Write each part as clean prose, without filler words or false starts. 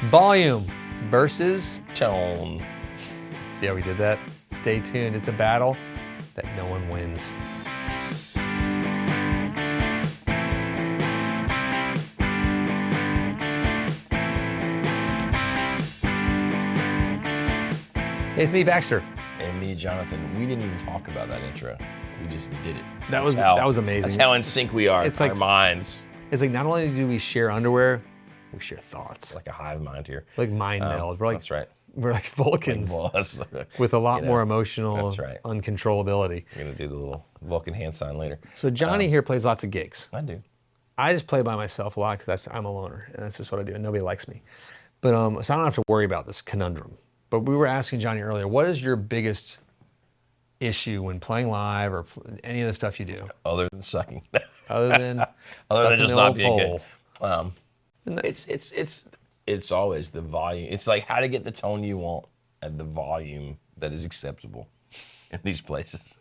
Volume versus tone. See how we did that? Stay tuned. It's a battle that no one wins. Hey, it's me, Baxter. And me, Jonathan. We didn't even talk about that intro. We just did it. That was amazing. That's how in sync we are. It's our like minds. It's like not only do we share underwear, we share thoughts. Like a hive mind here. Like mind meld. We're like, that's right. We're like Vulcans with a lot more emotional uncontrollability. We're going to do the little Vulcan hand sign later. So Johnny here plays lots of gigs. I do. I just play by myself a lot because I'm a loner, and that's just what I do, and nobody likes me. But so I don't have to worry about this conundrum. But we were asking Johnny earlier, what is your biggest issue when playing live or any of the stuff you do? Other than sucking. Other than just not being good. It's always the volume. It's like how to get the tone you want at the volume that is acceptable in these places.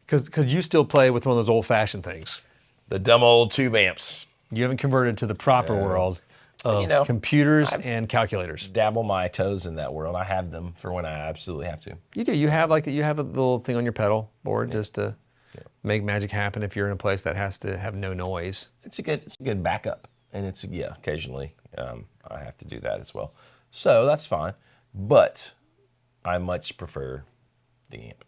Because you still play with one of those old-fashioned things. The dumb old tube amps. You haven't converted to the proper world of computers and calculators. Dabble my toes in that world. I have them for when I absolutely have to. You do. You have a little thing on your pedal board just to make magic happen if you're in a place that has to have no noise. It's a good backup, and occasionally I have to do that as well. So that's fine, but I much prefer the amp.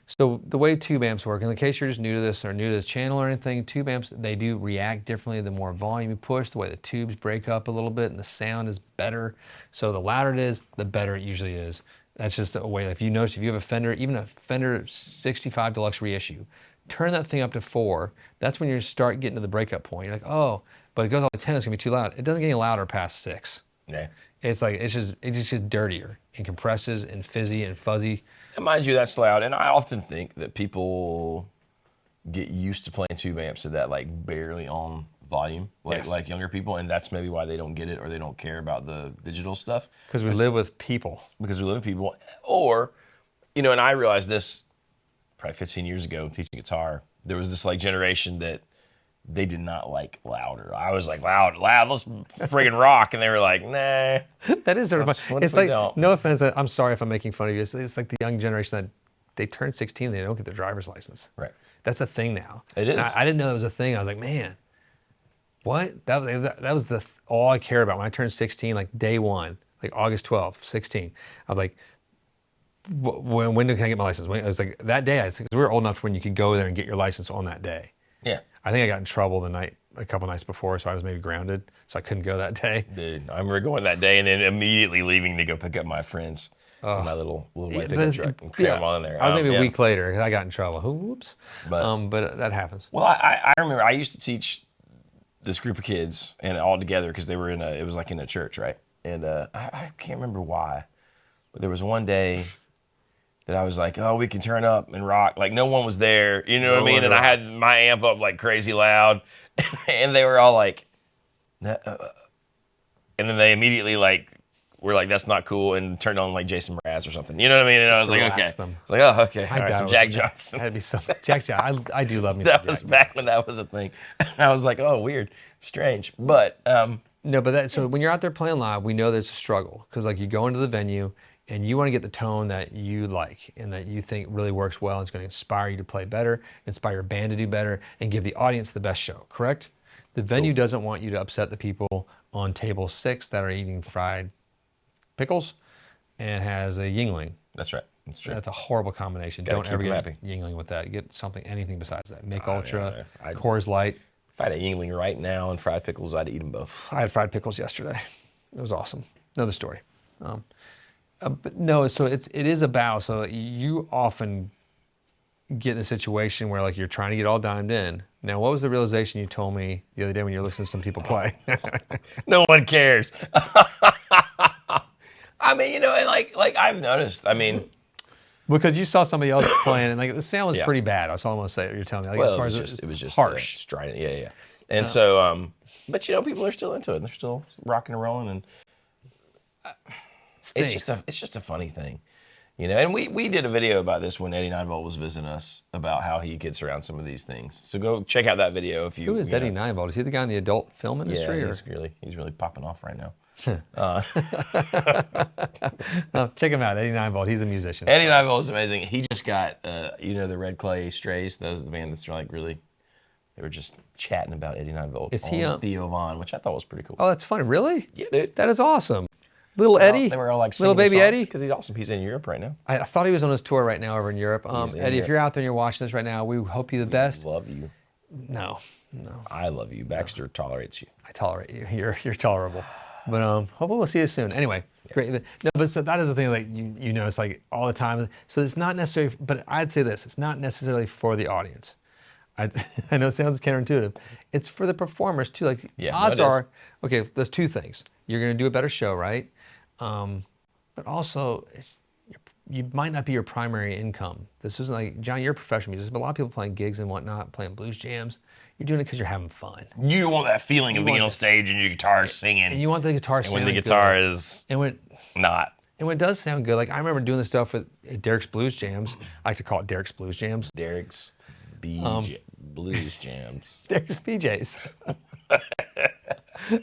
So the way tube amps work, in case you're just new to this or new to this channel or anything, tube amps, they do react differently the more volume you push, the way the tubes break up a little bit and the sound is better. So the louder it is, the better it usually is. That's just a way, if you notice, if you have a Fender, even a Fender 65 Deluxe reissue, turn that thing up to 4. That's when you start getting to the breakup point. You're like, oh, but it goes all to 10, it's gonna be too loud. It doesn't get any louder past 6. Yeah. It's just gets dirtier and compresses and fizzy and fuzzy. And mind you, that's loud. And I often think that people get used to playing tube amps at that like barely on volume, like younger people, and that's maybe why they don't get it or they don't care about the digital stuff. Because we live with people. Or, and I realized this probably 15 years ago teaching guitar. There was this like generation that they did not like louder. I was like, loud, let's friggin' rock. And they were like, nah. That is sort of fun. It's like, no offense, I'm sorry if I'm making fun of you. It's like the young generation that they turn 16 and they don't get their driver's license. Right. That's a thing now. It is. I didn't know that was a thing. I was like, man, what? That was all I cared about when I turned 16, like day one, like August 12th, 16. I'm like, when can I get my license? It was like that day, because we were old enough when you could go there and get your license on that day. Yeah. I think I got in trouble a couple nights before, so I was maybe grounded, so I couldn't go that day. Dude, I remember going that day and then immediately leaving to go pick up my friends in my little white pickup truck and cram them on in there. I was maybe a week later because I got in trouble. Oops. But that happens. Well, I remember I used to teach this group of kids and all together because they were it was like in a church, right? And I can't remember why, but there was one day that I was like, oh, we can turn up and rock. Like no one was there, you know what I mean? And I had my amp up like crazy loud, and they were all like, and then they immediately were like, that's not cool, and turned on like Jason Mraz or something. You know what I mean? And I was like, okay. It's like, oh, okay. All right, some Jack Johnson. Had to be some Jack Johnson. I do love me. That was back when that was a thing. I was like, oh, weird, strange, but no, but so when you're out there playing live, we know there's a struggle because like you go into the venue and you want to get the tone that you like and that you think really works well and it's going to inspire you to play better, inspire your band to do better, and give the audience the best show, correct? The venue doesn't want you to upset the people on table 6 that are eating fried pickles and has a Yingling. That's right. That's true. That's a horrible combination. Don't ever get a Yingling with that. Get anything besides that. Make Ultra, Coors Light. If I had a Yingling right now and fried pickles, I'd eat them both. I had fried pickles yesterday. It was awesome. Another story. But no, so it is a battle. So you often get in a situation where like you're trying to get all dimed in. Now, what was the realization you told me the other day when you were listening to some people play? No one cares. I mean, like I've noticed. I mean, because you saw somebody else playing and like the sound was pretty bad. That's all I'm gonna say. What you're telling me. Like, well, it was just harsh, strident. Yeah. And so, but people are still into it. And they're still rocking and rolling, and it's just a funny thing, And we did a video about this when Eddie 9volt was visiting us about how he gets around some of these things. So go check out that video if you. Who is Eddie 9volt? Is he the guy in the adult film industry? Yeah, he's really popping off right now. No, check him out, 89 Volt. He's a musician. Eddie Nivell is amazing. He just got, the Red Clay Strays. Those are the band that's like really, they were just chatting about Eddie Nivell Is he on Theo Von, which I thought was pretty cool. Oh, that's funny. Really? Yeah, dude. That is awesome. Little Eddie. They were all like little baby Eddie. Because he's awesome. He's in Europe right now. I thought he was on his tour right now over in Europe. Eddie, Europe. if you're out there and you're watching this right now, we hope you the best. Love you. No. I love you. Baxter tolerates you. I tolerate you. You're tolerable. But hopefully we'll see you soon. Anyway, great. No, but so that is the thing. Like you know, it's like all the time. So it's not necessarily. But I'd say this: it's not necessarily for the audience. I know it sounds counterintuitive. It's for the performers too. Like odds are, okay. There's two things. You're going to do a better show, right? But also, you might not be your primary income. This isn't like, John, you're a professional musician, but a lot of people playing gigs and whatnot, playing blues jams. You're doing it because you're having fun. You want that feeling of being on stage and your guitar singing. And you want the guitar sounding good. And when the guitar good. is not. And when it does sound good, like I remember doing this stuff with Derek's Blues Jams. I like to call it Derek's Blues Jams. Derek's Blues Jams. Derek's BJs.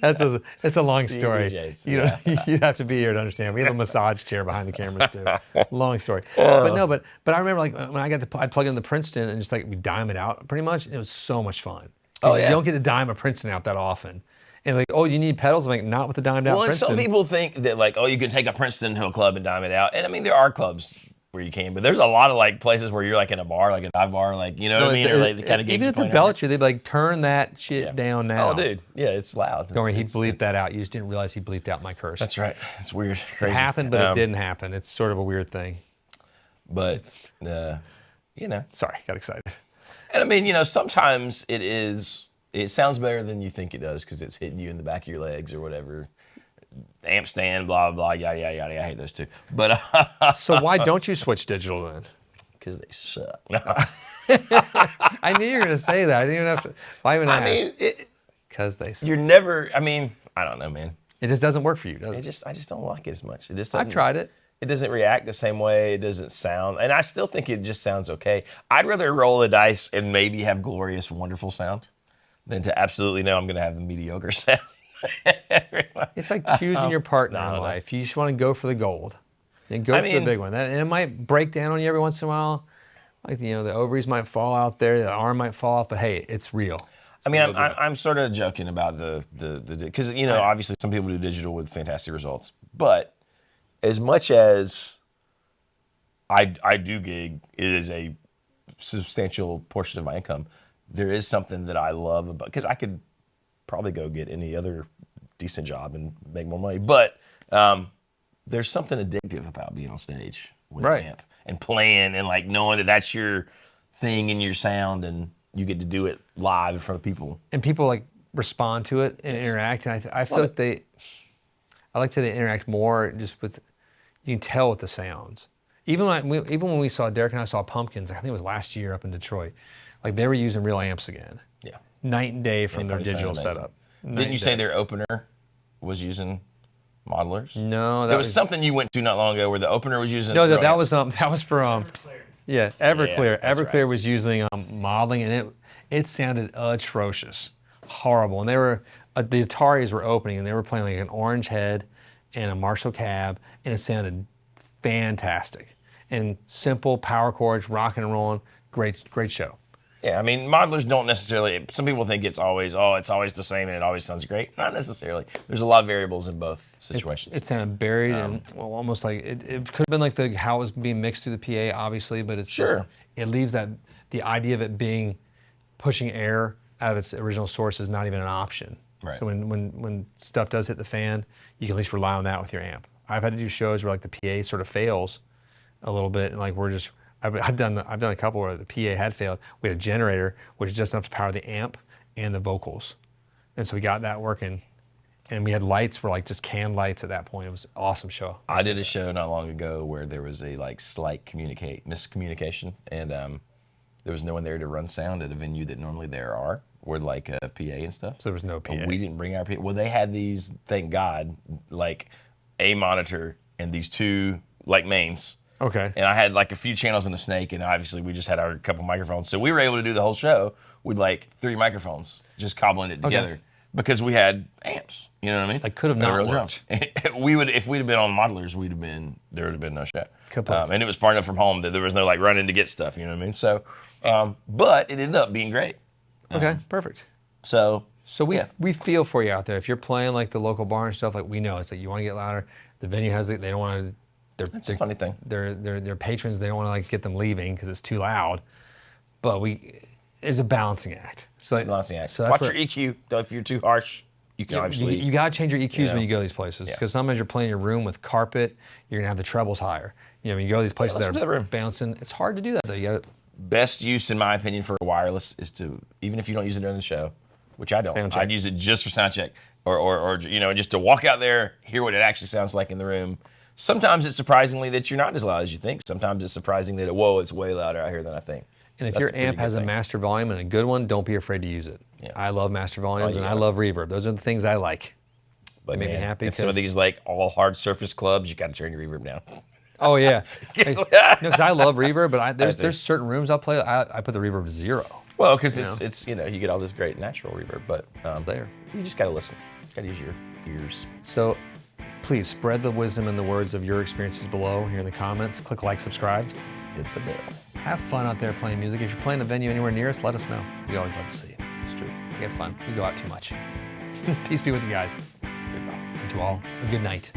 That's a long story. You'd have to be here to understand. We have a massage chair behind the cameras too. Long story. But I remember like when I'd plug in the Princeton and just like we dime it out pretty much. And it was so much fun. Oh yeah. You don't get to dime a Princeton out that often. And like, oh, you need pedals? I'm like, not with the dimed out Princeton. Well, some people think that like, oh, you can take a Princeton to a club and dime it out. And I mean, there are clubs where you can, but there's a lot of like places where you're like in a bar, like a dive bar, like, you know what I mean? Or like the kind of gigs even at the Belcher, they'd be like, turn that shit down now. Oh, dude. Yeah, it's loud. Don't worry, he bleeped that out. You just didn't realize he bleeped out my curse. That's right. It's weird. Crazy. It happened, but it didn't happen. It's sort of a weird thing. But, Sorry, got excited. And I mean, sometimes it sounds better than you think it does because it's hitting you in the back of your legs or whatever. Amp stand, blah, blah, yada, yada, yada. I hate those too. But so why don't you switch digital then? Because they suck. I knew you were going to say that. I didn't even have to. Why even ask? I mean, because they suck. You're never, I mean, I don't know, man. It just doesn't work for you, does it? I just don't like it as much. It just I've tried it. It doesn't react the same way. It doesn't sound, and I still think it just sounds okay. I'd rather roll the dice and maybe have glorious, wonderful sound than to absolutely know I'm going to have the mediocre sound. It's like choosing your partner in life. You just want to go for the gold. Then go for the big one. And it might break down on you every once in a while. Like, the ovaries might fall out there, the arm might fall off, but hey, it's real. I mean, I'm sort of joking about the because, obviously some people do digital with fantastic results. But as much as I do gig, it is a substantial portion of my income. There is something that I love about, because I could probably go get any other decent job and make more money. But there's something addictive about being on stage with an amp and playing and like knowing that that's your thing and your sound and you get to do it live in front of people. And people like respond to it and interact. And I feel like I like to say they interact more just with, you can tell with the sounds. Even when we saw, Derek and I saw Pumpkins, I think it was last year up in Detroit, like they were using real amps again. Yeah. Night and day from their digital setup. Didn't you say their opener was using modelers? No, there was something you went to not long ago where the opener was using. No, that was for Everclear. Everclear. Everclear was using modeling, and it sounded atrocious, horrible. And they were the Ataris were opening, and they were playing like an Orange Head and a Marshall Cab, and it sounded fantastic and simple power chords, rocking and rolling. Great show. Yeah, I mean, modelers don't necessarily, some people think it's always the same and it always sounds great. Not necessarily. There's a lot of variables in both situations. It sounded buried and almost like, it could have been like how it was being mixed through the PA, obviously, but it's just, it leaves the idea of it being, pushing air out of its original source is not even an option. Right. So when stuff does hit the fan, you can at least rely on that with your amp. I've had to do shows where like the PA sort of fails a little bit, and like I've done a couple where the PA had failed. We had a generator, which is just enough to power the amp and the vocals. And so we got that working. And we had lights for like just can lights at that point. It was an awesome show. I did a show not long ago where there was a like slight miscommunication, and there was no one there to run sound at a venue that normally there are, with like a PA and stuff. So there was no PA. We didn't bring our PA. Well, they had these, thank God, like a monitor and these two like mains. Okay. And I had like a few channels in the Snake, and obviously we just had our couple microphones. So we were able to do the whole show with like 3 microphones, just cobbling it together. Okay. because we had amps. You know what I mean? Like, could have We had not real worked. drums. We would, if we'd have been on modelers, there would have been no show. Completely. And it was far enough from home that there was no like running to get stuff. You know what I mean? So, but it ended up being great. Okay, perfect. So So yeah. we feel for you out there. If you're playing like the local bar and stuff, like we know it's like you want to get louder. The venue has it. They don't want to. That's a funny thing. Their patrons. They don't want to like get them leaving because it's too loud. But it's a balancing act. So It's a balancing act. So that's Watch where- your EQ. Though, if you're too harsh, you can obviously. You got to change your EQs know. when you go to these places Yeah. because sometimes you're playing in your room with carpet. You're gonna have the trebles higher. You know, when you go to these places listen to that the are room. bouncing, it's hard to do that though. You got to. Best use, in my opinion, for a wireless is to, even if you don't use it during the show, which I don't, Sound check. I'd use it just for sound check, or just to walk out there, hear what it actually sounds like in the room. Sometimes it's surprisingly that you're not as loud as you think. Sometimes it's surprising that it's way louder out here than I think. And if That's your a pretty amp good has a thing. master volume and a good one, don't be afraid to use it. Yeah. I love master volumes you and I gotta. love reverb. Those are the things I like. But make me man, happy in some of 'cause- these like all hard surface clubs, you got to turn your reverb down. Oh yeah, no, because I love reverb, but do. there's certain rooms I'll play. I put the reverb to 0. Well, because it's you get all this great natural reverb, but It's there. you just got to listen. You got to use your ears. So please spread the wisdom and the words of your experiences below here in the comments. Click like, subscribe. Hit the bell. Have fun out there playing music. If you're playing a venue anywhere near us, let us know. We always love to see you. It's true. We have fun. We go out too much. Peace be with you guys. Goodbye. And to all, a good night.